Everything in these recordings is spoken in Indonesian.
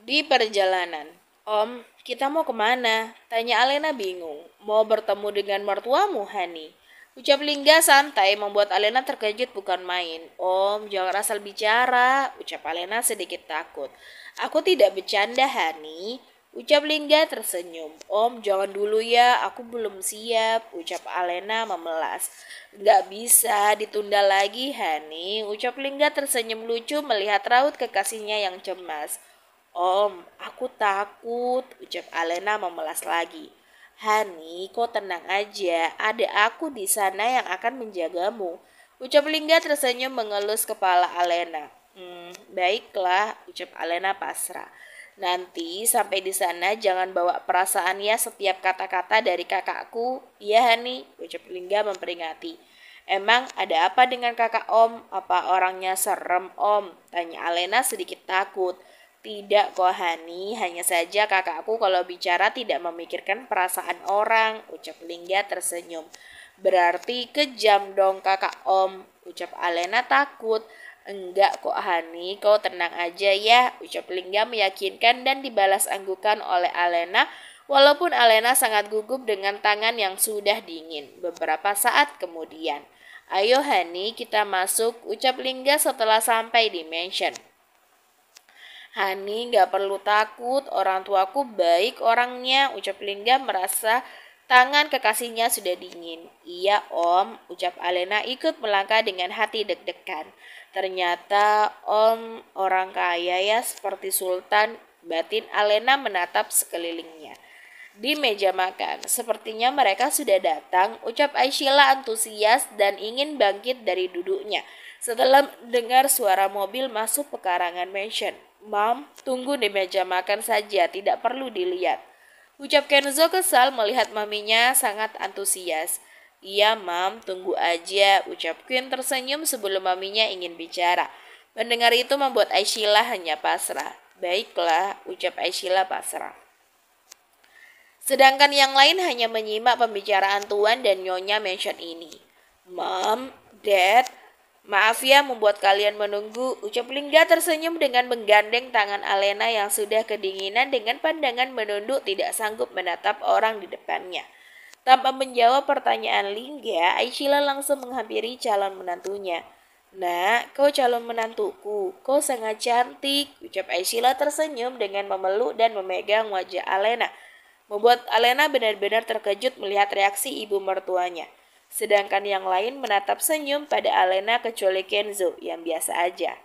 Di perjalanan, "Om, kita mau kemana?" Tanya Alena bingung. "Mau bertemu dengan mertuamu, Hani." Ucap Lingga santai membuat Alena terkejut bukan main. "Om, jangan asal bicara," ucap Alena sedikit takut. "Aku tidak bercanda, Hani." Ucap Lingga tersenyum. "Om, jangan dulu ya, aku belum siap," ucap Alena memelas. "Gak bisa ditunda lagi, Hani." Ucap Lingga tersenyum lucu melihat raut kekasihnya yang cemas. "Om, aku takut," ucap Alena memelas lagi. "Hani, kau tenang aja, ada aku di sana yang akan menjagamu." Ucap Lingga tersenyum mengelus kepala Alena. Baiklah," ucap Alena pasrah. "Nanti sampai di sana jangan bawa perasaan ya setiap kata-kata dari kakakku. Iya, Hani," ucap Lingga memperingati. "Emang ada apa dengan kakak Om? Apa orangnya serem, Om?" tanya Alena sedikit takut. "Tidak kok, Hani, hanya saja kakakku kalau bicara tidak memikirkan perasaan orang," ucap Lingga tersenyum. "Berarti kejam dong kakak Om," ucap Alena takut. "Enggak kok, Hani, kau tenang aja ya," ucap Lingga meyakinkan dan dibalas anggukan oleh Alena, walaupun Alena sangat gugup dengan tangan yang sudah dingin. Beberapa saat kemudian, "Ayo Hani, kita masuk," ucap Lingga setelah sampai di mansion. "Hani, gak perlu takut, orang tuaku baik orangnya," ucap Lingga merasa tangan kekasihnya sudah dingin. "Iya Om," ucap Alena ikut melangkah dengan hati deg-degan. "Ternyata Om orang kaya ya seperti Sultan," batin Alena menatap sekelilingnya. Di meja makan, "Sepertinya mereka sudah datang," ucap Aisyila antusias dan ingin bangkit dari duduknya setelah dengar suara mobil masuk pekarangan mansion. "Mam, tunggu di meja makan saja, tidak perlu dilihat," ucap Kenzo kesal melihat maminya sangat antusias. "Iya Mam, tunggu aja," ucap Queen tersenyum sebelum maminya ingin bicara. Mendengar itu membuat Aisyila hanya pasrah. "Baiklah," ucap Aisyila pasrah. Sedangkan yang lain hanya menyimak pembicaraan Tuan dan Nyonya mansion ini. "Mom, Dad, maaf ya membuat kalian menunggu," ucap Lingga tersenyum dengan menggandeng tangan Alena yang sudah kedinginan dengan pandangan menunduk tidak sanggup menatap orang di depannya. Tanpa menjawab pertanyaan Lingga, Aisyila langsung menghampiri calon menantunya. "Nak, kau calon menantuku, kau sangat cantik," ucap Aisyila tersenyum dengan memeluk dan memegang wajah Alena, membuat Alena benar-benar terkejut melihat reaksi ibu mertuanya. Sedangkan yang lain menatap senyum pada Alena kecuali Kenzo yang biasa aja.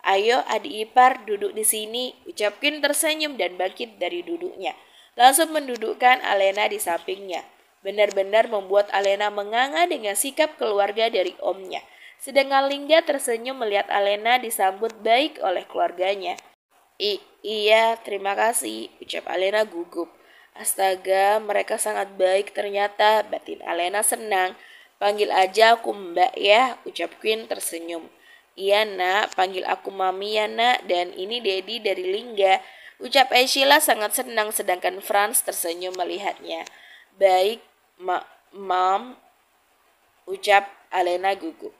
"Ayo adik ipar duduk di sini," ucap Queen tersenyum dan bangkit dari duduknya. Langsung mendudukkan Alena di sampingnya. Benar-benar membuat Alena menganga dengan sikap keluarga dari omnya. Sedangkan Lingga tersenyum melihat Alena disambut baik oleh keluarganya. Iya, terima kasih," ucap Alena gugup. "Astaga, mereka sangat baik ternyata," batin Alena senang. "Panggil aja aku Mbak ya," ucap Queen tersenyum. "Iya nak, panggil aku Mami ya nak, dan ini Daddy dari Lingga," ucap Aisyila sangat senang sedangkan Franz tersenyum melihatnya. "Baik, Mam," ucap Alena gugup.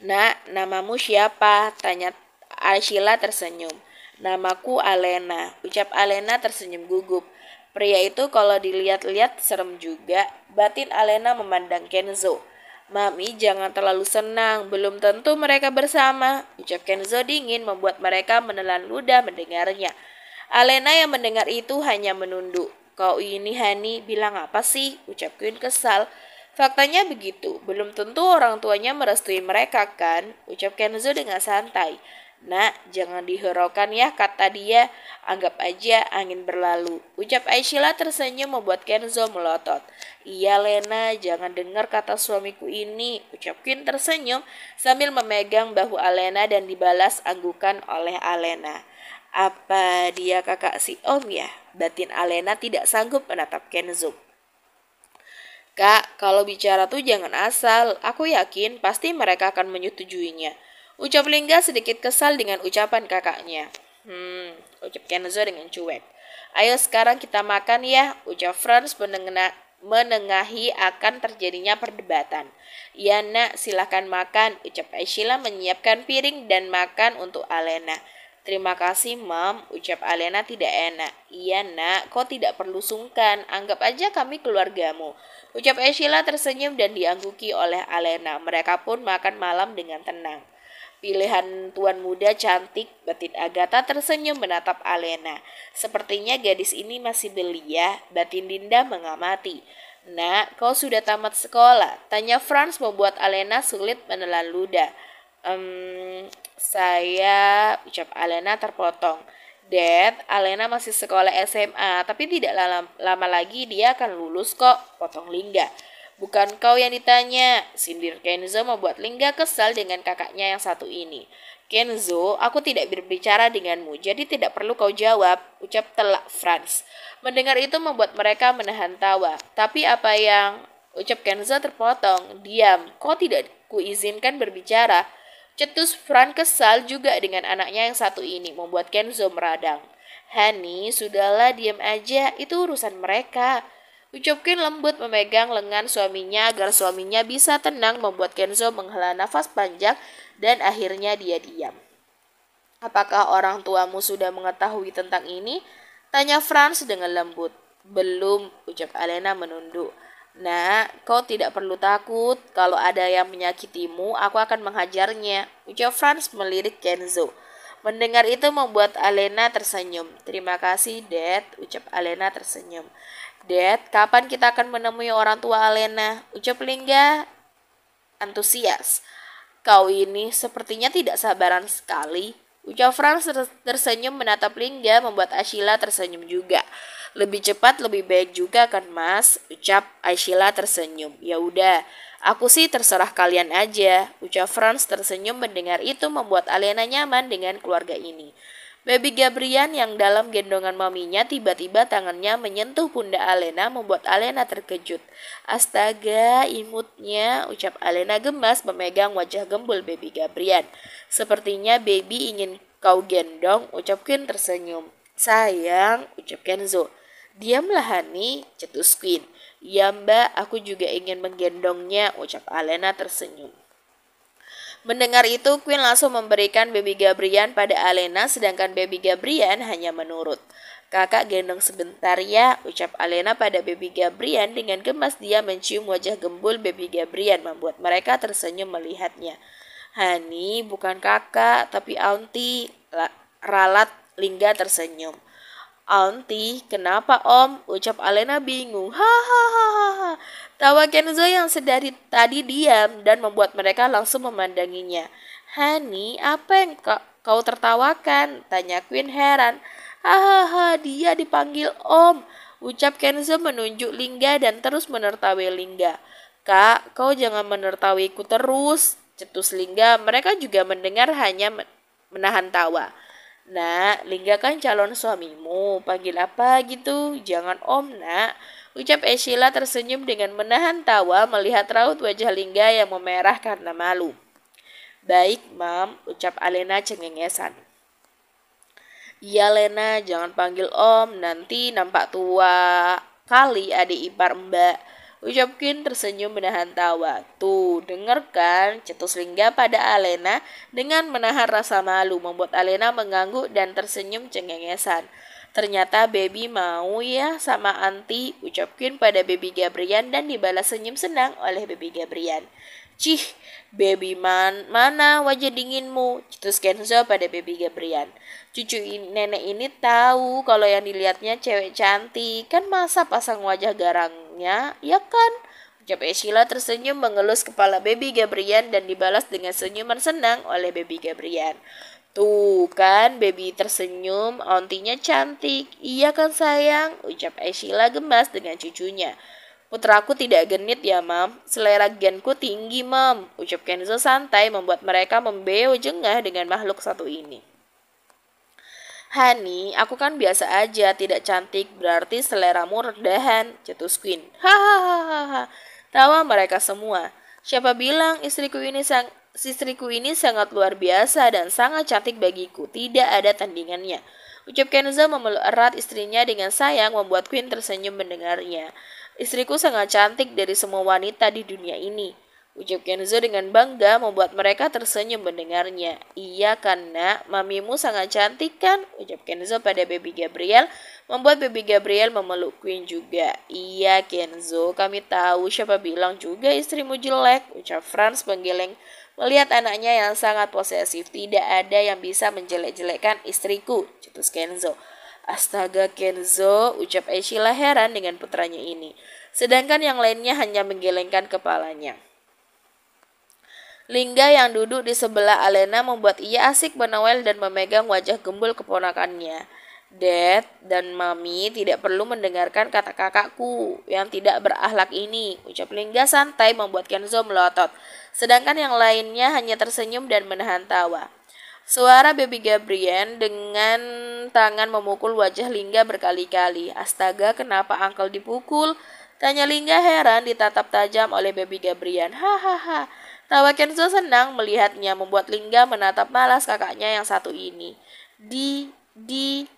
"Nak, namamu siapa?" tanya Aisyila tersenyum. "Namaku Alena," ucap Alena tersenyum gugup. Pria itu kalau dilihat-lihat serem juga, batin Alena memandang Kenzo. "Mami jangan terlalu senang, belum tentu mereka bersama," ucap Kenzo dingin membuat mereka menelan ludah mendengarnya. Alena yang mendengar itu hanya menunduk. "Kau ini Hani, bilang apa sih?" ucap Queen kesal. "Faktanya begitu, belum tentu orang tuanya merestui mereka kan?" ucap Kenzo dengan santai. "Nak, jangan dihiraukan ya," kata dia. "Anggap aja angin berlalu," ucap Aisyila tersenyum membuat Kenzo melotot. "Iya Lena, jangan dengar kata suamiku ini," ucap Queen tersenyum sambil memegang bahu Alena dan dibalas anggukan oleh Alena. "Apa dia kakak si Om ya?" batin Alena tidak sanggup menatap Kenzo. "Kak, kalau bicara tuh jangan asal. Aku yakin pasti mereka akan menyetujuinya," ucap Lingga sedikit kesal dengan ucapan kakaknya. Ucap Kenzo dengan cuek. "Ayo sekarang kita makan ya," ucap Franz menengahi akan terjadinya perdebatan. "Iya nak, silakan makan," ucap Aisyila menyiapkan piring dan makan untuk Alena. Terima kasih, Mam, ucap Alena tidak enak. Iya, nak, kau tidak perlu sungkan. Anggap aja kami keluargamu. Ucap Sheila tersenyum dan diangguki oleh Alena. Mereka pun makan malam dengan tenang. Pilihan tuan muda cantik, batin Agatha tersenyum menatap Alena. Sepertinya gadis ini masih belia, batin Dinda mengamati. Nak, kau sudah tamat sekolah? Tanya Franz membuat Alena sulit menelan ludah. Saya, ucap Alena terpotong. Dad, Alena masih sekolah SMA, tapi tidak lama lagi dia akan lulus kok, potong Lingga. Bukan kau yang ditanya, sindir Kenzo membuat Lingga kesal dengan kakaknya yang satu ini. Kenzo, aku tidak berbicara denganmu, jadi tidak perlu kau jawab, ucap telak Franz. Mendengar itu membuat mereka menahan tawa. Tapi apa yang, ucap Kenzo terpotong, diam, kau tidak kuizinkan berbicara. Cetus Franz kesal juga dengan anaknya yang satu ini, membuat Kenzo meradang. Hani, sudahlah diam aja, itu urusan mereka. Ucap Queen lembut memegang lengan suaminya agar suaminya bisa tenang, membuat Kenzo menghela nafas panjang dan akhirnya dia diam. Apakah orang tuamu sudah mengetahui tentang ini? Tanya Franz dengan lembut. Belum, ucap Alena menunduk. Nah, kau tidak perlu takut. Kalau ada yang menyakitimu, aku akan menghajarnya. Ucap Franz melirik Kenzo. Mendengar itu membuat Alena tersenyum. Terima kasih, Dad. Ucap Alena tersenyum. Dad, kapan kita akan menemui orang tua Alena? Ucap Lingga antusias. Kau ini sepertinya tidak sabaran sekali. Ucap Franz tersenyum menatap Lingga membuat Ashila tersenyum juga. Lebih cepat lebih baik juga kan Mas, ucap Ashila tersenyum. Ya udah, aku sih terserah kalian aja, ucap Franz tersenyum mendengar itu membuat Alena nyaman dengan keluarga ini. Baby Gabrian yang dalam gendongan maminya tiba-tiba tangannya menyentuh pundak Alena membuat Alena terkejut. Astaga, imutnya, ucap Alena gemas memegang wajah gembul Baby Gabrian. Sepertinya baby ingin kau gendong, ucap Queen tersenyum. Sayang, ucap Kenzo. Diamlah Hani, cetus Queen. Ya mbak, aku juga ingin menggendongnya, ucap Alena tersenyum. Mendengar itu, Queen langsung memberikan Baby Gabrian pada Alena, sedangkan Baby Gabrian hanya menurut. Kakak gendong sebentar ya, ucap Alena pada Baby Gabrian dengan gemas dia mencium wajah gembul Baby Gabrian membuat mereka tersenyum melihatnya. Hani, bukan kakak, tapi auntie, ralat Lingga tersenyum. Auntie, kenapa om? Ucap Alena bingung. Hahaha. Tawa Kenzo yang sedari tadi diam dan membuat mereka langsung memandanginya. Hani, apa yang kau tertawakan? Tanya Queen heran. Hahaha, dia dipanggil om. Ucap Kenzo menunjuk Lingga dan terus menertawa Lingga. Kak, kau jangan menertawiku terus. Cetus Lingga, mereka juga mendengar hanya menahan tawa. Nak, Lingga kan calon suamimu, panggil apa gitu? Jangan om, nak. Ucap Sheila tersenyum dengan menahan tawa melihat raut wajah Lingga yang memerah karena malu. Baik, Mam, ucap Alena cengengesan. Iya, Lena, jangan panggil om, nanti nampak tua kali adik ipar mbak. Ucap Queen tersenyum menahan tawa. Tuh, dengarkan, cetus Lingga pada Alena dengan menahan rasa malu membuat Alena mengangguk dan tersenyum cengengesan. Ternyata baby mau ya sama anti, ucap Queen pada baby Gabrian dan dibalas senyum senang oleh baby Gabrian. Cih, baby mana wajah dinginmu, cetus Kenzo pada baby Gabrian. Cucu nenek ini tahu kalau yang dilihatnya cewek cantik, kan masa pasang wajah garangnya, ya kan? Ucap Sheila tersenyum mengelus kepala baby Gabrian dan dibalas dengan senyuman senang oleh baby Gabrian. Tuh kan, baby tersenyum, auntinya cantik. Iya kan sayang, ucap Sheila gemas dengan cucunya. Putraku tidak genit ya, Mam. Selera genku tinggi, Mam. Ucap Kenzo santai membuat mereka membeo jengah dengan makhluk satu ini. Hani, aku kan biasa aja, tidak cantik, berarti seleramu rendahan, cetus Queen. Hahaha. Tawa mereka semua. Siapa bilang istriku ini sangat luar biasa dan sangat cantik bagiku, tidak ada tandingannya. Ucap Kenzo memeluk erat istrinya dengan sayang membuat Queen tersenyum mendengarnya. Istriku sangat cantik dari semua wanita di dunia ini. ucap Kenzo dengan bangga membuat mereka tersenyum mendengarnya. Iya kan nak, mamimu sangat cantik kan? Ucap Kenzo pada baby Gabriel, membuat baby Gabriel memeluk Queen juga. Iya Kenzo, kami tahu, siapa bilang juga istrimu jelek, ucap Franz menggeleng melihat anaknya yang sangat posesif. Tidak ada yang bisa menjelek-jelekkan istriku, cetus Kenzo. Astaga Kenzo, ucap Aishila heran dengan putranya ini. Sedangkan yang lainnya hanya menggelengkan kepalanya. Lingga yang duduk di sebelah Alena membuat ia asik menawel dan memegang wajah gembul keponakannya. Dad dan Mami tidak perlu mendengarkan kata kakakku yang tidak berakhlak ini, ucap Lingga santai membuat Kenzo melotot. Sedangkan yang lainnya hanya tersenyum dan menahan tawa. Suara baby Gabriel dengan tangan memukul wajah Lingga berkali-kali. Astaga, kenapa Uncle dipukul? Tanya Lingga heran ditatap tajam oleh baby Gabriel. Hahaha. Tawa Kenzo senang melihatnya membuat Lingga menatap malas kakaknya yang satu ini.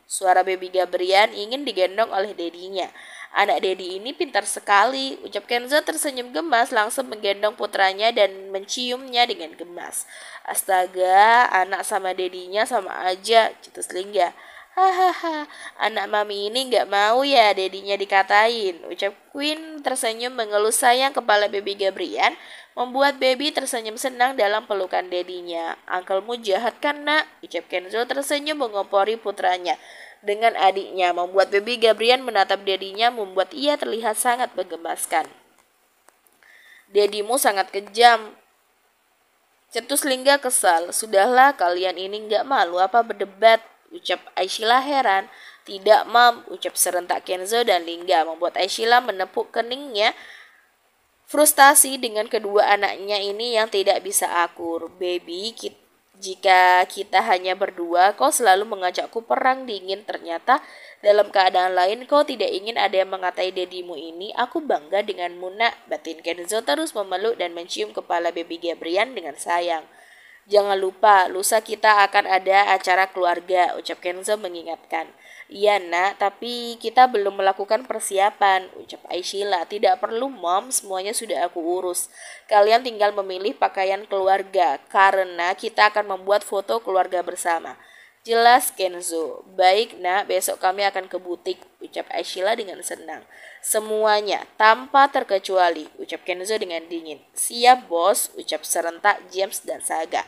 Suara baby Gabriel ingin digendong oleh dedinya. Anak Dedi ini pintar sekali, ucap Kenzo tersenyum gemas langsung menggendong putranya dan menciumnya dengan gemas. Astaga, anak sama dedinya sama aja, cetus Lingga. Hahaha, anak mami ini gak mau ya dedinya dikatain, ucap Queen tersenyum mengelus sayang kepala baby Gabriel, membuat baby tersenyum senang dalam pelukan dedinya. Uncle-mu jahat kan nak, ucap Kenzo tersenyum mengompori putranya dengan adiknya, membuat baby Gabriel menatap dedinya membuat ia terlihat sangat menggemaskan. Dedimu sangat kejam, cetus Lingga kesal. Sudahlah, kalian ini gak malu apa berdebat, ucap Aishila heran. Tidak mam, ucap serentak Kenzo dan Lingga, membuat Aishila menepuk keningnya frustasi dengan kedua anaknya ini yang tidak bisa akur. Baby, jika kita hanya berdua, kau selalu mengajakku perang dingin. Ternyata dalam keadaan lain kau tidak ingin ada yang mengatai dedimu ini. Aku bangga denganmu nak, batin Kenzo terus memeluk dan mencium kepala baby Gabriel dengan sayang. Jangan lupa, lusa kita akan ada acara keluarga, ucap Kenzo mengingatkan. Iya nak, tapi kita belum melakukan persiapan, ucap Aishila. Tidak perlu mom, semuanya sudah aku urus. Kalian tinggal memilih pakaian keluarga, karena kita akan membuat foto keluarga bersama. Jelas Kenzo. Baik nak, besok kami akan ke butik, ucap Aishila dengan senang. Semuanya, tanpa terkecuali, ucap Kenzo dengan dingin. Siap bos, ucap serentak James dan Saga.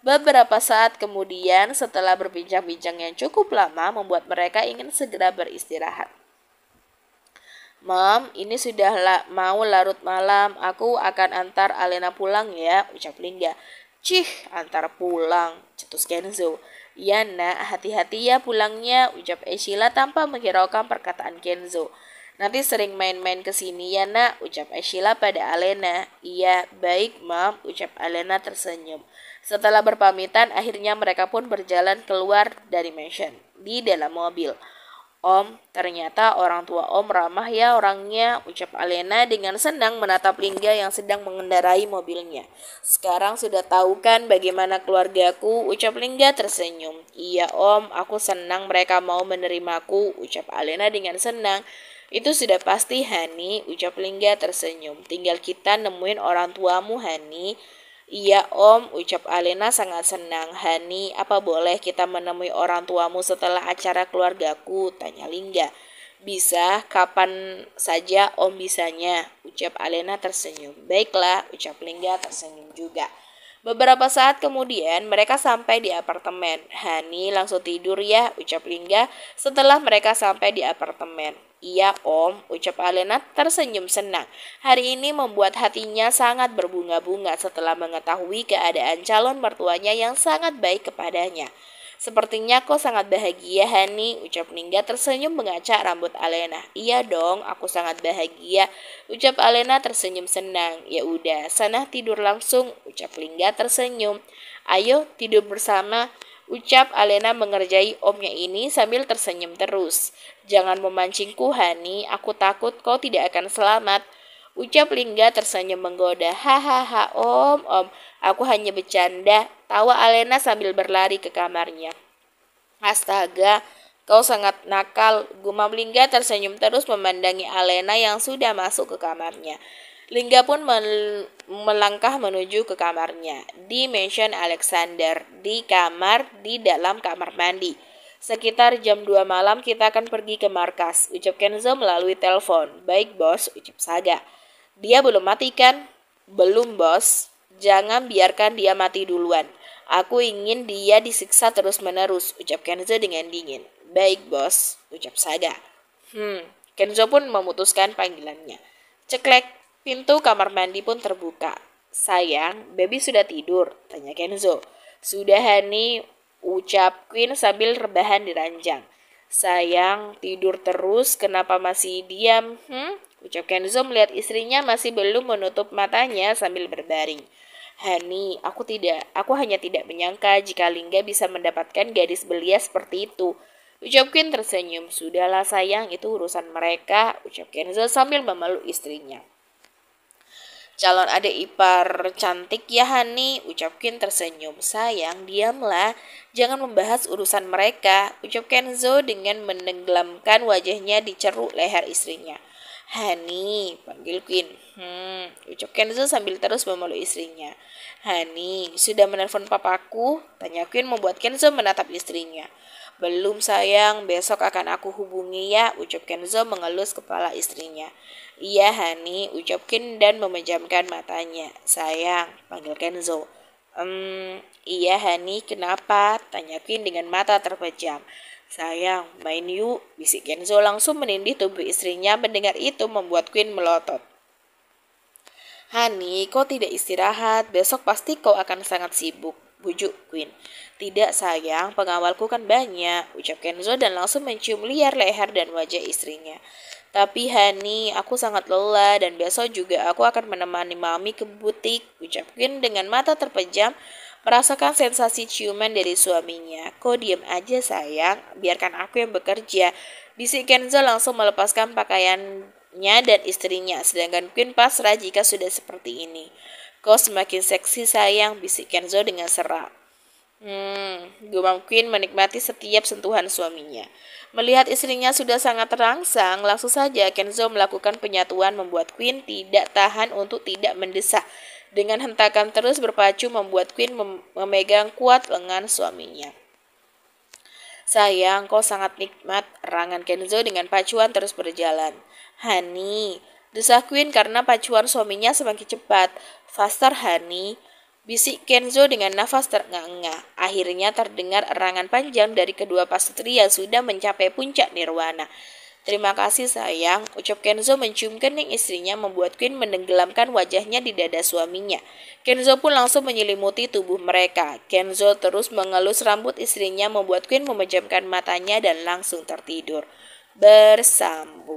Beberapa saat kemudian, setelah berbincang-bincang yang cukup lama, membuat mereka ingin segera beristirahat. Mom, ini sudah mau larut malam, aku akan antar Alena pulang ya, ucap Lingga. Cih, antar pulang, cetus Kenzo. Iya nak, hati-hati ya pulangnya, ucap Aishila tanpa menghiraukan perkataan Kenzo. Nanti sering main-main ke sini ya nak, ucap Aishila pada Alena. Iya, baik mam, ucap Alena tersenyum. Setelah berpamitan, akhirnya mereka pun berjalan keluar dari mansion di dalam mobil. Om, ternyata orang tua Om ramah ya orangnya, ucap Alena dengan senang menatap Lingga yang sedang mengendarai mobilnya. Sekarang sudah tahu kan bagaimana keluargaku, ucap Lingga tersenyum. Iya Om, aku senang mereka mau menerimaku, ucap Alena dengan senang. Itu sudah pasti Hani, ucap Lingga tersenyum. Tinggal kita nemuin orang tuamu Hani. Iya om, ucap Alena sangat senang. Hani, apa boleh kita menemui orang tuamu setelah acara keluargaku? Tanya Lingga. Bisa, kapan saja om bisanya, ucap Alena tersenyum. Baiklah, ucap Lingga tersenyum juga. Beberapa saat kemudian mereka sampai di apartemen. Hani langsung tidur ya, ucap Lingga setelah mereka sampai di apartemen. Iya om, ucap Alena tersenyum senang. Hari ini membuat hatinya sangat berbunga-bunga setelah mengetahui keadaan calon mertuanya yang sangat baik kepadanya. Sepertinya kau sangat bahagia Hani, ucap Lingga tersenyum mengacak rambut Alena. Iya dong, aku sangat bahagia, ucap Alena tersenyum senang. Ya udah, sana tidur langsung, ucap Lingga tersenyum. Ayo tidur bersama, ucap Alena mengerjai omnya ini sambil tersenyum terus. Jangan memancingku Hani, aku takut kau tidak akan selamat, ucap Lingga tersenyum menggoda. Hahaha om, aku hanya bercanda, tawa Alena sambil berlari ke kamarnya. Astaga, kau sangat nakal, gumam Lingga tersenyum terus memandangi Alena yang sudah masuk ke kamarnya. Lingga pun melangkah menuju ke kamarnya. Dimension Alexander di kamar di dalam kamar mandi. Sekitar jam 2 malam kita akan pergi ke markas, ucap Kenzo melalui telepon. Baik bos, ucap Saga. Dia belum mati kan? Belum bos. Jangan biarkan dia mati duluan. Aku ingin dia disiksa terus-menerus, ucap Kenzo dengan dingin. Baik bos, ucap Saga. Kenzo pun memutuskan panggilannya. Ceklek, pintu kamar mandi pun terbuka. Sayang, baby sudah tidur, tanya Kenzo. Sudah Hani, ucap Queen sambil rebahan di ranjang. Sayang, tidur terus, kenapa masih diam? Ucap Kenzo melihat istrinya masih belum menutup matanya sambil berbaring. Hani, aku hanya tidak menyangka jika Lingga bisa mendapatkan gadis belia seperti itu. Ucap Queen tersenyum. Sudahlah sayang, itu urusan mereka, ucap Kenzo sambil memeluk istrinya. Calon adik ipar cantik ya Hani, ucap Queen tersenyum. Sayang, diamlah, jangan membahas urusan mereka, ucap Kenzo dengan menenggelamkan wajahnya di ceruk leher istrinya. Hani, panggil Queen. Ucap Kenzo sambil terus memeluk istrinya. Hani, sudah menelpon papaku? Tanya Queen membuat Kenzo menatap istrinya. Belum sayang, besok akan aku hubungi ya, ucap Kenzo mengelus kepala istrinya. Iya Hani, ucap Queen dan memejamkan matanya. Sayang, panggil Kenzo. Iya Hani, kenapa? Tanya Queen dengan mata terpejam. Sayang, main yuk, bisik Kenzo langsung menindih tubuh istrinya. Mendengar itu membuat Queen melotot. Hani, kau tidak istirahat, besok pasti kau akan sangat sibuk, bujuk Queen. Tidak sayang, pengawalku kan banyak, ucap Kenzo dan langsung mencium liar leher dan wajah istrinya. Tapi Hani, aku sangat lelah dan besok juga aku akan menemani mami ke butik, ucap Queen dengan mata terpejam, merasakan sensasi ciuman dari suaminya. Kau diam aja sayang, biarkan aku yang bekerja. Bisik Kenzo langsung melepaskan pakaiannya dan istrinya, sedangkan Queen pasrah jika sudah seperti ini. Kau semakin seksi sayang, bisik Kenzo dengan serak. Gumam Queen menikmati setiap sentuhan suaminya. Melihat istrinya sudah sangat terangsang, langsung saja Kenzo melakukan penyatuan membuat Queen tidak tahan untuk tidak mendesak. Dengan hentakan terus berpacu membuat Queen memegang kuat lengan suaminya. Sayang, kau sangat nikmat, erangan Kenzo dengan pacuan terus berjalan. Hani, desah Queen karena pacuan suaminya semakin cepat. Faster Hani, bisik Kenzo dengan nafas terengah-engah. Akhirnya terdengar erangan panjang dari kedua pasutri yang sudah mencapai puncak nirwana. Terima kasih sayang, ucap Kenzo mencium kening istrinya membuat Queen menenggelamkan wajahnya di dada suaminya. Kenzo pun langsung menyelimuti tubuh mereka. Kenzo terus mengelus rambut istrinya membuat Queen memejamkan matanya dan langsung tertidur. Bersambung.